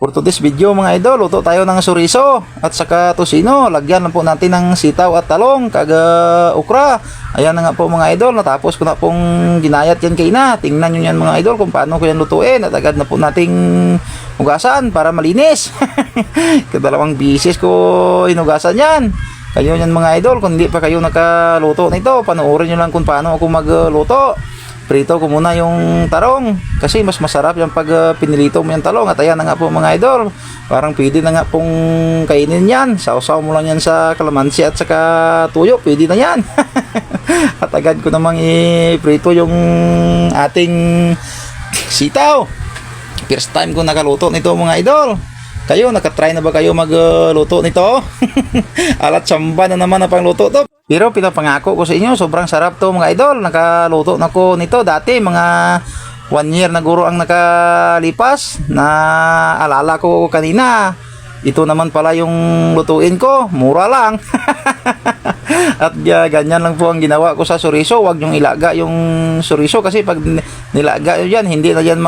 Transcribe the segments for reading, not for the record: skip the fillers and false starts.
For today's video mga idol, luto tayo ng chorizo at saka tocino. Lagyan lang po natin ng sitaw at talong, kaga okra. Ayan na nga po mga idol, natapos ko na pong ginayat yan kay na. Tingnan nyo yan mga idol kung paano ko yan lutuin. At agad na po nating hugasan para malinis. Kadalawang bisis ko hinugasan yan. Kayo yan mga idol, kung hindi pa kayo nakaluto nito, panoorin nyo lang kung paano ako magluto. Prito ko muna yung tarong kasi mas masarap yung pag pinilito mo yung talong. At ayan na nga po mga idol, parang pwede na nga pong kainin yan. Sausaw mo lang yan sa kalamansi at saka tuyo, pwede na yan. At agad ko namang i-prito yung ating sitaw. First time ko nakaluto nito mga idol. Kayo, nakatry na ba kayo magluto nito? Alat samba na naman na pangluto to. Pero pinapangako ko sa inyo, sobrang sarap to mga idol. Nakaluto na ko nito dati, mga 1 year na guro ang nakalipas. Na alala ko kanina, ito naman pala yung lutuin ko, mura lang. At ganyan lang po ang ginawa ko sa chorizo. Huwag yung ilaga yung chorizo kasi pag nilaga yun yan, hindi na yan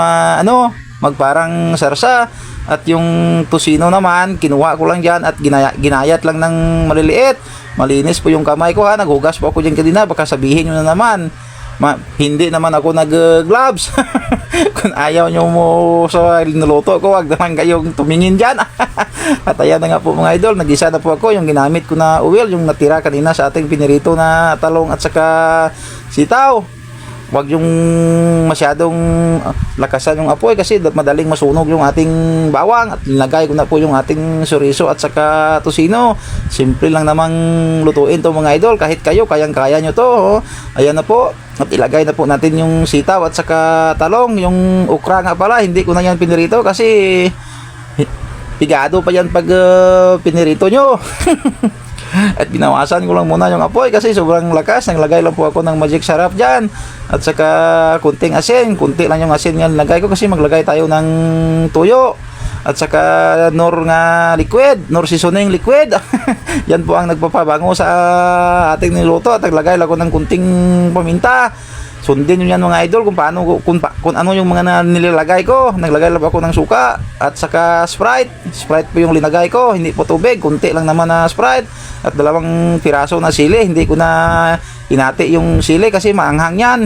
magparang sarsa. At yung tocino naman, kinuha ko lang dyan at ginayat lang ng maliliit. Malinis po yung kamay ko ha, naghugas po ako dyan kanina, baka sabihin nyo na naman. Hindi naman ako nag-gloves. Kung ayaw nyo mo sa nuluto ko, wag naman kayong tumingin dyan. At ayan na nga po mga idol, nag-isa na po ako. Yung ginamit ko na oil, yung natira kanina sa ating pinirito na talong at saka sitaw. Wag yung masyadong lakasan yung apoy kasi madaling masunog yung ating bawang. At nilagay ko na po yung ating chorizo at saka tocino. Simple lang namang lutuin to mga idol. Kahit kayo, kayang-kaya nyo to. Oh. Ayan na po. At ilagay na po natin yung sitaw at saka talong. Yung okra nga pala, hindi ko na yan pinirito kasi pigado pa yan pag pinirito nyo. At binawasan ko lang muna yung apoy kasi sobrang lakas. Naglagay lang po ako ng magic sarap dyan. At saka kunting asin. Kunti lang yung asin yan nilagay ko kasi maglagay tayo ng tuyo. At saka nor nga liquid, nor seasoning liquid. Yan po ang nagpapabango sa ating niluto. At naglagay lang ako ng kunting paminta. Sundin nyo yan mga idol kung paano kung ano yung mga nilalagay ko. Naglagay lang ako ng suka at saka Sprite po yung linagay ko, hindi po tubig, kunti lang naman na Sprite. At 2 piraso na sili. Hindi ko na hinati yung sili kasi maanghang yan.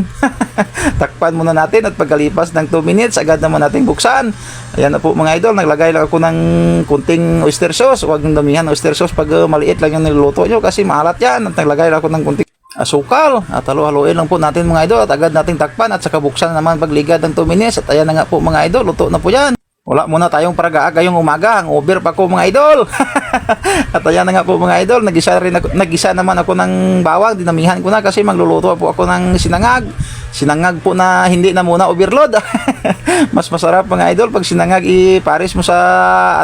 Takpan muna natin at pagkalipas ng 2 minutes agad naman natin buksan. Ayan na po mga idol, naglagay lang ako ng kunting oyster sauce. Huwag nang damihan oyster sauce pag maliit lang yung niluluto nyo kasi maalat yan. At naglagay lang ako ng kunting asukal at halo-haloin lang po natin mga idol at agad nating takpan at saka buksan naman pagligad ng 2 minutes. At ayan na nga po mga idol, luto na po yan. Wala muna tayong paragaag ngayong umaga, ang over pa ko mga idol. At ayan na nga po mga idol, nagisa naman ako ng bawang, dinamihan ko na kasi magluluto po ako ng sinangag po na hindi na muna overload. Mas masarap mga idol pag sinangag ipares mo sa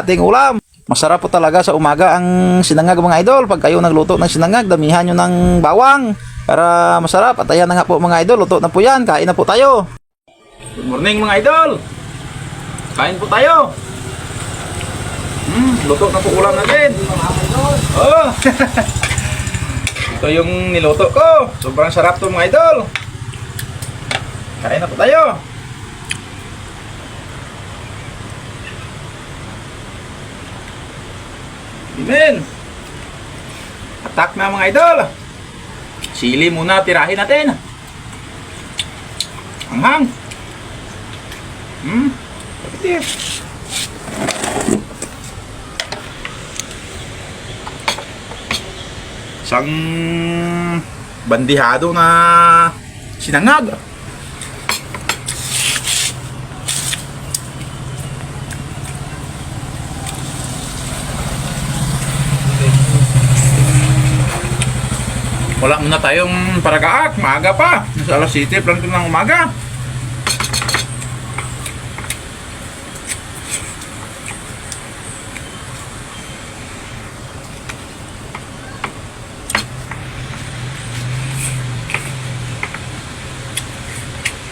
ating ulam. Masarap po talaga sa umaga ang sinangag mga idol. Pag kayo nagluto ng sinangag, damihan nyo ng bawang para masarap. At ayan na nga po mga idol, luto na po yan, kain na po tayo. Good morning mga idol, kain po tayo. Luto na po ulam natin. Oh. Ito yung niluto ko, sobrang sarap to mga idol. Kain na po tayo. Amen. Atak na mga idol. Sili muna, tirahin natin. Anghang. Kapitip. Isang bandihado na sinangag. Wala muna tayong paragaak, maaga pa. Nasa alas 7 lang ito ng umaga.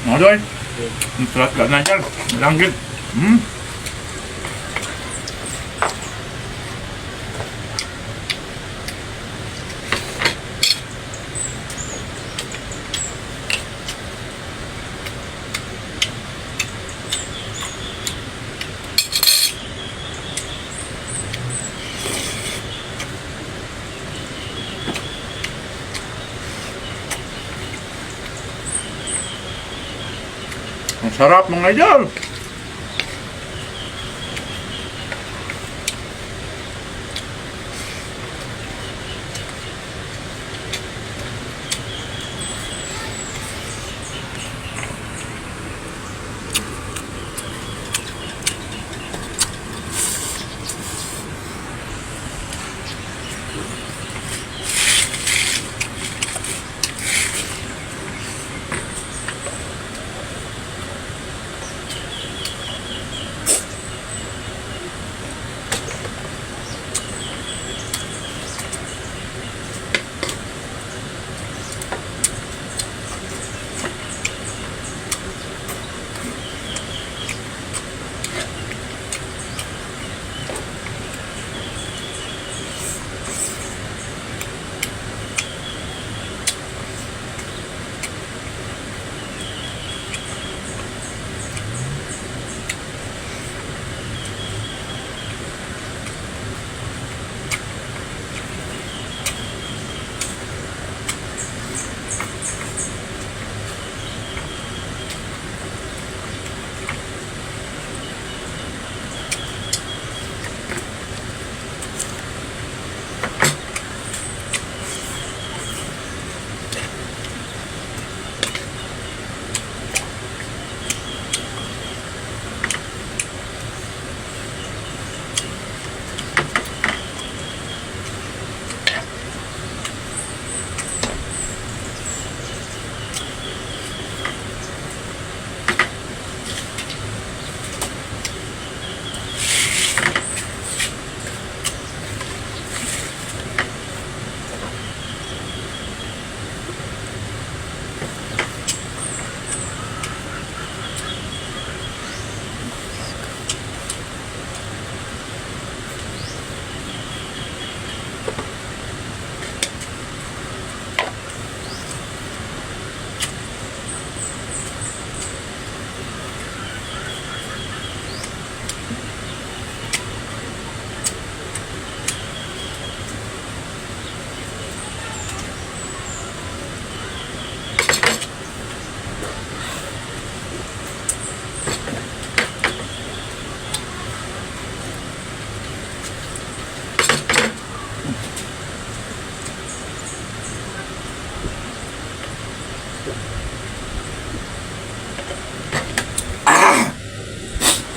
Mga doy, ang sarap ka na dyan. Malanggit. Sarap mga idol.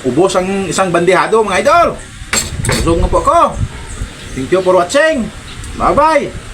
Ubos ang isang bandihado mga idol. Busog na po ako. Thank you for watching. Bye bye.